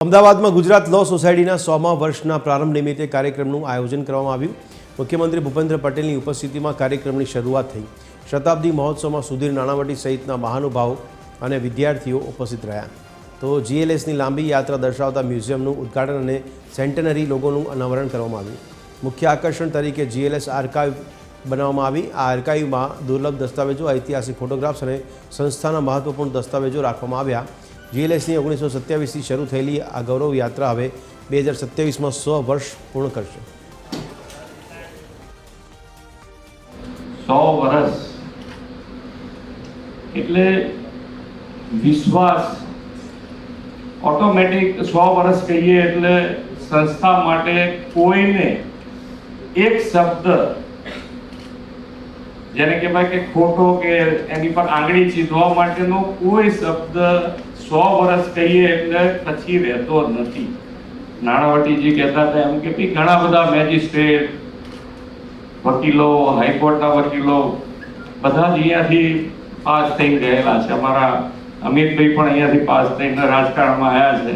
અમદાવાદમાં ગુજરાત લો સોસાયટીના 100મા વર્ષના પ્રારંભ નિમિત્તે કાર્યક્રમનું આયોજન કરવામાં આવ્યું। મુખ્યમંત્રી ભૂપેન્દ્ર પટેલની ઉપસ્થિતિમાં કાર્યક્રમની શરૂઆત થઈ। શતાબ્દી મહોત્સવમાં સુધીર નાણાવટી સહિતના મહાનુભાવો અને વિદ્યાર્થીઓ ઉપસ્થિત રહ્યા। તો જીએલએસની લાંબી યાત્રા દર્શાવતા મ્યુઝિયમનું ઉદ્ઘાટન અને સેન્ટેનરી લોગોનું અનાવરણ કરવામાં આવ્યું। મુખ્ય આકર્ષણ તરીકે જીએલએસ આર્કાઇવ બનાવવામાં આવી। આ આર્કાઇવમાં દુર્લભ દસ્તાવેજો, ઐતિહાસિક ફોટોગ્રાફ્સ અને સંસ્થાના મહત્વપૂર્ણ દસ્તાવેજો રાખવામાં આવ્યા। જીએલએસની 1927થી શરૂ થયેલી આ ગૌરવ યાત્રા હવે 2027માં 100 વર્ષ પૂર્ણ કરશે। 100 વર્ષ એટલે વિશ્વાસ ઓટોમેટિક 100 વર્ષ કહીએ એટલે સંસ્થા માટે કોઈને એક શબ્દ જેને કહેવાય કે ખોટો કે એની પર આંગળી ચીંધવા માટેનો કોઈ શબ્દ 100 વર્ષ કહીએ એટલે પછી રહેતો નથી। નાણાવટીજી કહેતા હતા એમ કે ઘણા બધા મેજિસ્ટ્રેટ, વકીલો, હાઈકોર્ટના વકીલો બધા જ અહીંયાથી પાસ થઈ ગયેલા છે। અમારા અમિતભાઈ પણ અહીંયાથી પાસ થઈને રાજકારણમાં આવ્યા છે।